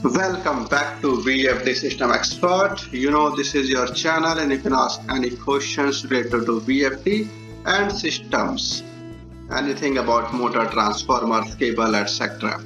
Welcome back to VFD System Expert. You know, this is your channel and you can ask any questions related to VFD and systems. Anything about motor, transformers, cable, etc.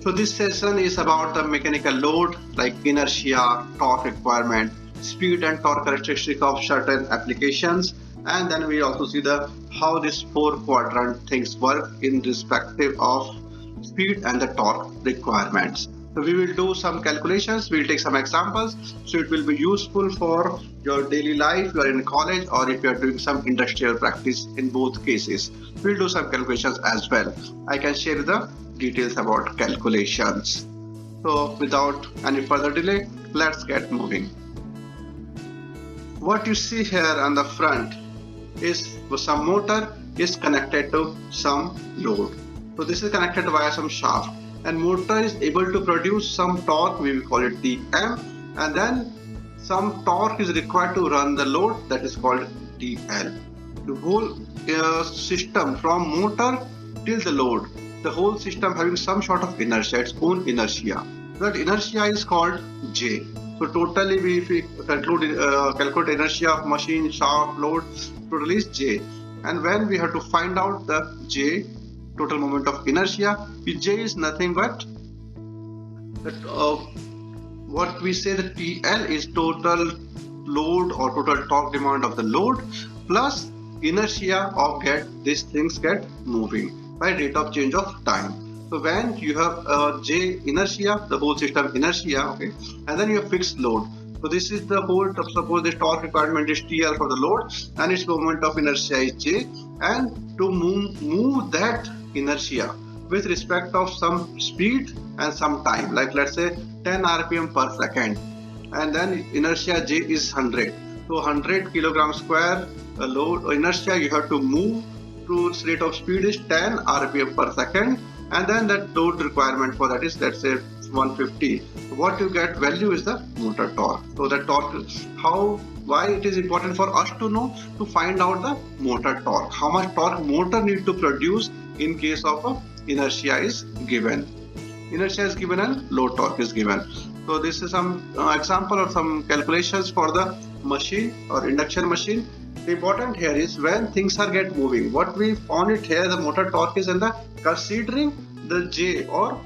So this session is about the mechanical load like inertia, torque requirement, speed and torque characteristic of certain applications, and then we also see the how these four quadrant things work in respective of speed and the torque requirements. So we will do some calculations, we'll take some examples, so it will be useful for your daily life, you are in college or if you are doing some industrial practice. In both cases we'll do some calculations as well. I can share the details about calculations. So without any further delay, let's get moving. What you see here on the front is some motor is connected to some load. So this is connected via some shaft, and motor is able to produce some torque, we will call it Tm, and then some torque is required to run the load, that is called TL. The whole system from motor till the load, the whole system having some sort of inertia, its own inertia. That inertia is called J. So totally if we calculate inertia of machine, shaft, load, total is J. And when we have to find out the J, total moment of inertia, J is nothing but that, what we say that TL is total load or total torque demand of the load plus inertia of these things get moving by rate of change of time. So when you have J inertia, the whole system inertia, okay, and then you have fixed load. So this is the whole, suppose the torque requirement is TL for the load and its moment of inertia is J, and to move that inertia with respect of some speed and some time, like let's say 10 rpm per second, and then inertia J is 100. So 100 kilogram square load inertia you have to move to its rate of speed is 10 rpm per second, and then that load requirement for that is, let's say, 150. What you get value is the motor torque. So the torque, how, why it is important for us to know, to find out the motor torque, how much torque motor need to produce in case of a inertia is given. Inertia is given and load torque is given. So this is some example or some calculations for the machine or induction machine. The important here is when things are get moving, what we found it here, the motor torque is in the considering the J or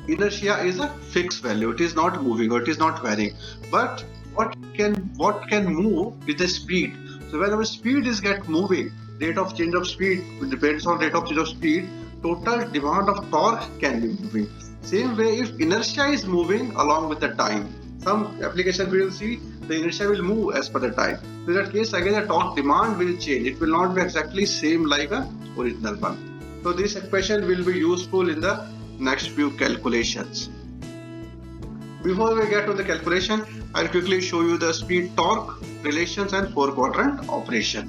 inertia is a fixed value, it is not moving or it is not varying, but what can move with the speed. So whenever speed is get moving, rate of change of speed depends on rate of change of speed, total demand of torque can be moving. Same way, if inertia is moving along with the time, some application we will see the inertia will move as per the time. So in that case again the torque demand will change, it will not be exactly same like a original one. So this equation will be useful in the next few calculations. Before we get to the calculation, I'll quickly show you the speed torque relations and four quadrant operation.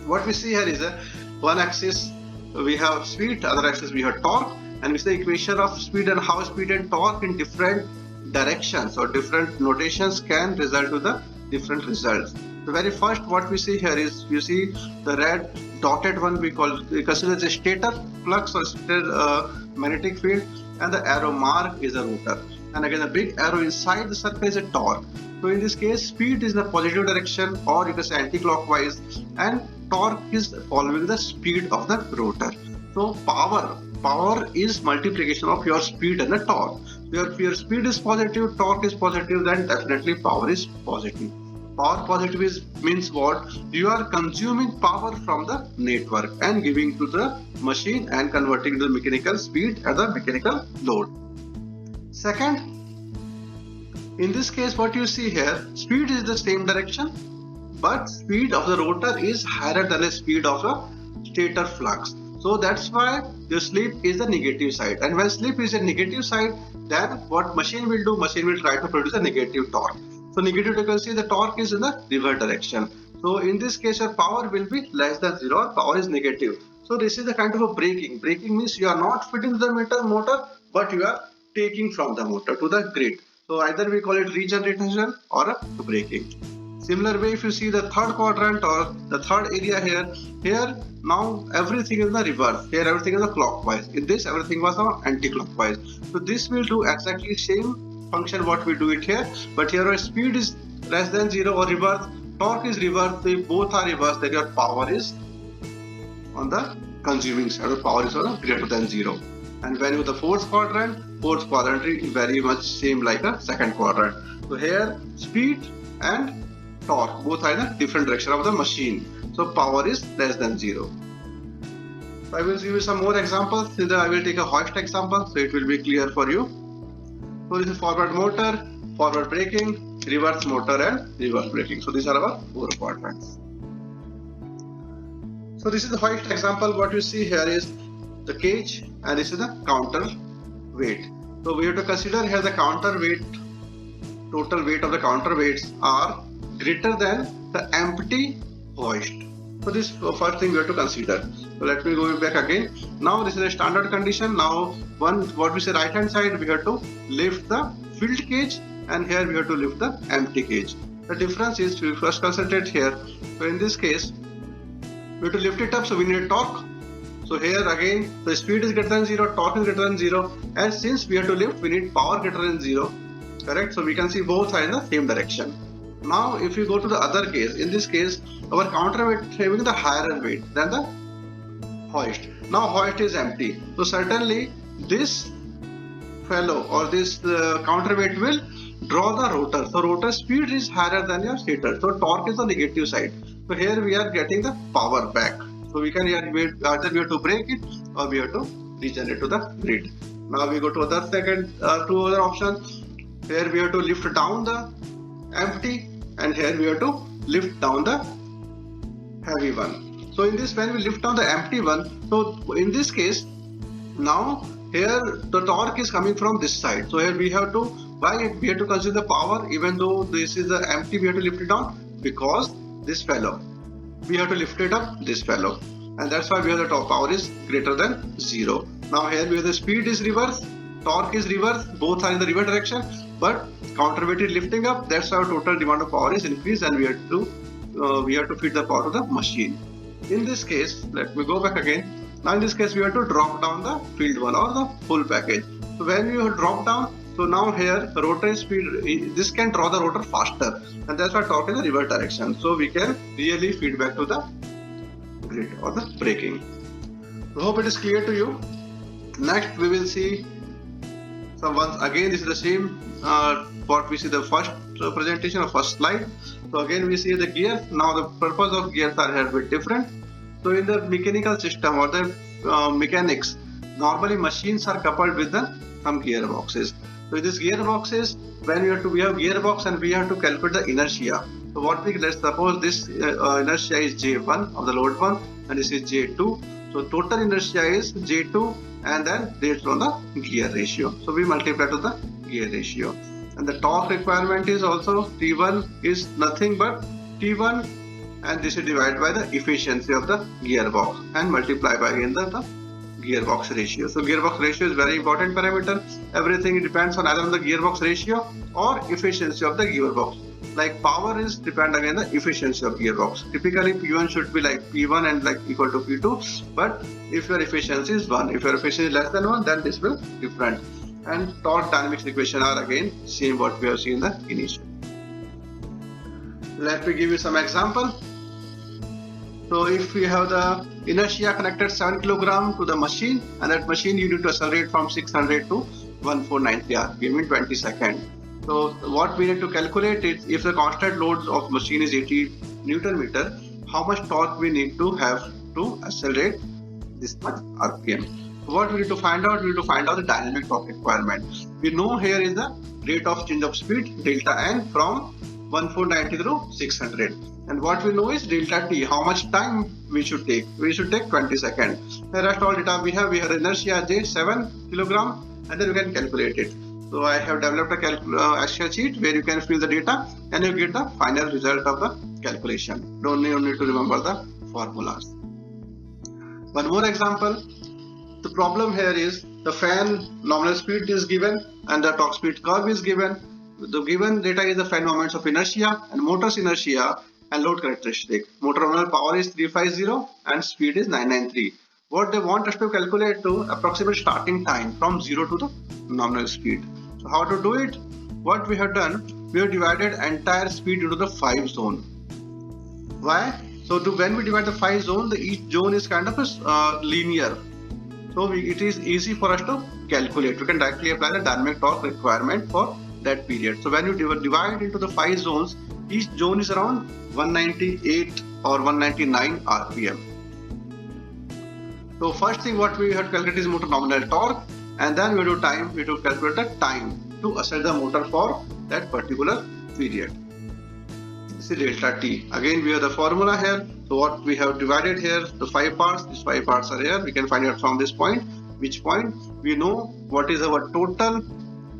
What we see here is a one axis we have speed, other axis we have torque, and we see the equation of speed and how speed and torque in different directions or different notations can result to the different results. The very first what we see here is, you see the red dotted one we consider as a stator flux or stator magnetic field, and the arrow mark is a rotor, and again the big arrow inside the circle is a torque. So in this case speed is the positive direction or you can say anti-clockwise, and torque is following the speed of the rotor. So power is multiplication of your speed and the torque. If your speed is positive, torque is positive, then definitely power is positive. Power positive means what? You are consuming power from the network and giving to the machine and converting the mechanical speed and the mechanical load. Second, in this case what you see here, speed is the same direction, but speed of the rotor is higher than the speed of the stator flux. So that's why the slip is the negative side, and when slip is a negative side, then what machine will do, machine will try to produce a negative torque. So negative, you can see the torque is in the reverse direction. So in this case your power will be less than 0 or power is negative. So this is the kind of a braking. Braking means you are not fitting the motor, but you are taking from the motor to the grid. So either we call it regeneration or a braking. Similar way, if you see the third quadrant or the third area here now everything is in the reverse. Here everything is a clockwise. In this everything was anti-clockwise. So this will do exactly same function what we do it here, but here our speed is less than 0 or reverse, torque is reverse, they both are reverse, then your power is on the consuming side, the power is greater than 0. And when you the fourth quadrant is very much same like a second quadrant. So here speed and torque both are in a different direction of the machine, so power is less than 0. So I will give you some more examples. I will take a hoist example so it will be clear for you. So this is forward motor, forward braking, reverse motor and reverse braking. So these are our 4 quadrants. So this is the hoist example. What you see here is the cage and this is the counter weight. So we have to consider here the counter weight, total weight of the counter weights are greater than the empty hoist. So this first thing we have to consider. So let me go back again. Now this is a standard condition. Now what we say right hand side, we have to lift the filled cage and here we have to lift the empty cage. The difference is we first concentrate here. So in this case we have to lift it up, so we need a torque. So here again the speed is greater than 0, torque is greater than 0, and since we have to lift we need power greater than 0. Correct? So we can see both are in the same direction. Now if you go to the other case, in this case our counterweight having the higher weight than the hoist. Now hoist is empty, so certainly this fellow or this counterweight will draw the rotor. So rotor speed is higher than your stator, so torque is the negative side. So here we are getting the power back. So we can either we have to break it or we have to regenerate to the grid. Now we go to other two other options. Here we have to lift down the empty and here we have to lift down the heavy one. So in this, when we lift down the empty one, so in this case now here the torque is coming from this side. So here we have to, why we have to consider the power even though this is the empty, we have to lift it down because this fellow we have to lift it up, this fellow, and that's why we have the top power is greater than 0. Now here we have the speed is reverse, torque is reverse, both are in the reverse direction, but counterweight is lifting up, that's why our total demand of power is increased and we have to feed the power to the machine. In this case, let me go back again. Now in this case we have to drop down the field one or the full package. So when you drop down, so now here the rotor speed, this can draw the rotor faster and that's why torque in the reverse direction. So we can really feed back to the grid or the braking. So hope it is clear to you. Next we will see some once again this is the same what we see the first presentation or first slide. So again we see the gear. Now the purpose of gears are here a bit different. So in the mechanical system or the mechanics, normally machines are coupled with some gearboxes. So in this gearboxes, when we have gearbox and we have to calculate the inertia. So what we, let's suppose this inertia is J1 of the load one and this is J2. So total inertia is J2 and then based on the gear ratio. So we multiply to the gear ratio. And the torque requirement is also T1 is nothing but T1 and this is divided by the efficiency of the gearbox and multiply by again the gearbox ratio. So gearbox ratio is very important parameter. Everything depends on either on the gearbox ratio or efficiency of the gearbox. Like power is depend again the efficiency of gearbox. Typically P1 should be like P1 and like equal to P2. But if your efficiency is 1, if your efficiency is less than 1, then this will different. And torque dynamics equation are again same what we have seen in the initial. Let me give you some example. So if we have the inertia connected 7 kg to the machine and that machine you need to accelerate from 600 to 1490 rpm in 20 seconds. So what we need to calculate is if the constant load of machine is 80 Newton meter, how much torque we need to have to accelerate this much rpm. So what we need to find out, we need to find out the dynamic torque requirement. We know here is the rate of change of speed delta n from 1490 through 600. And what we know is delta t, how much time we should take. We should take 20 seconds. The rest all data we have inertia J 7 kg and then we can calculate it. So I have developed a Excel sheet where you can fill the data and you get the final result of the calculation. Don't need to remember the formulas. One more example. The problem here is the fan nominal speed is given and the torque speed curve is given. the given data is the fan moments of inertia and motor's inertia and load characteristic. Motor nominal power is 350 and speed is 993. What they want us to calculate to approximate starting time from 0 to the nominal speed. So how to do it? What we have done, we have divided entire speed into the 5 zone. Why? So when we divide the 5 zone, each zone is kind of a linear. So it is easy for us to calculate. We can directly apply the dynamic torque requirement for that period. So when you divide into the 5 zones, each zone is around 198 or 199 RPM. So first thing what we have to calculate is motor nominal torque, and then we do time. We do calculate the time to assess the motor for that particular period. This is delta T. Again we have the formula here. So what we have divided here, the 5 parts, these 5 parts are here. We can find out from this point, which point we know what is our total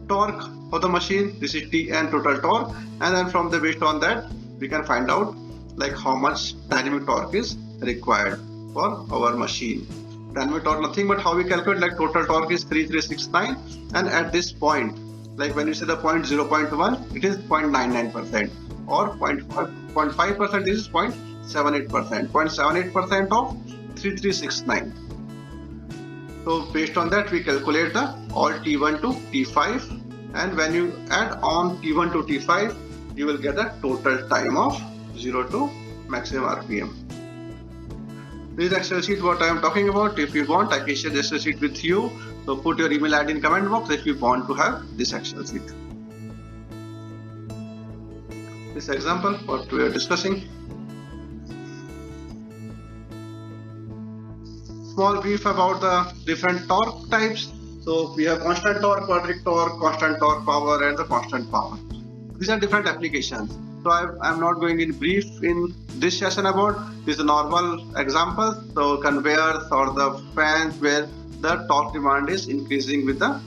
torque of the machine. This is Tn total torque, and then from the based on that we can find out like how much dynamic torque is required for our machine. Dynamic torque nothing but how we calculate, like total torque is 3369, and at this point, like when you say the point 0.1, it is 0.99%, or 0.5% is 0.78%. 0.78% of 3369. So based on that we calculate the all T1 to T5, and when you add on T1 to T5 you will get the total time of 0 to maximum RPM. This is Excel sheet what I am talking about. If you want, I can share this Excel sheet with you. So put your email ID in comment box if you want to have this Excel sheet. This example what we are discussing. Small brief about the different torque types. So we have constant torque, quadratic torque, constant torque power, and the constant power. These are different applications. So I'm not going in brief in this session about these normal examples. So conveyors or the fans where the torque demand is increasing with the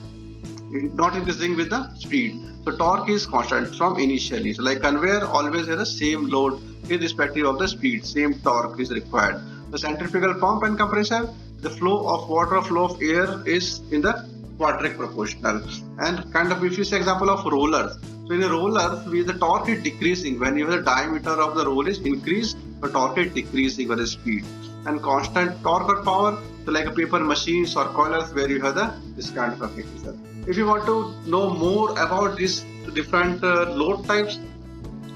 not increasing with the speed. So torque is constant from initially. So like conveyor always has the same load irrespective of the speed. Same torque is required. The centrifugal pump and compressor, the flow of water, flow of air is in the quadratic proportional. And kind of if you see example of rollers. So in a roller, the torque is decreasing. When you have the diameter of the roll is increased, the torque is decreasing with the speed. And constant torque or power, so like a paper machines or coilers where you have this kind of application. If you want to know more about these different load types,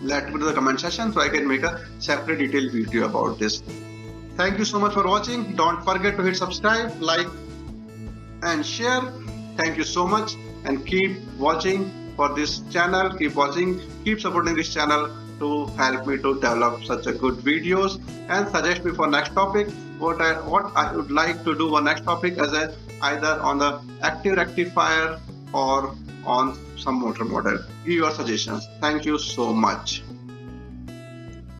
let me know in the comment section so I can make a separate detailed video about this. Thank you so much for watching. Don't forget to hit subscribe, like and share. Thank you so much, and keep watching for this channel. Keep watching, keep supporting this channel to help me to develop such a good videos, and suggest me for next topic what I would like to do on next topic as either on the active rectifier or on some motor model. Give your suggestions. Thank you so much.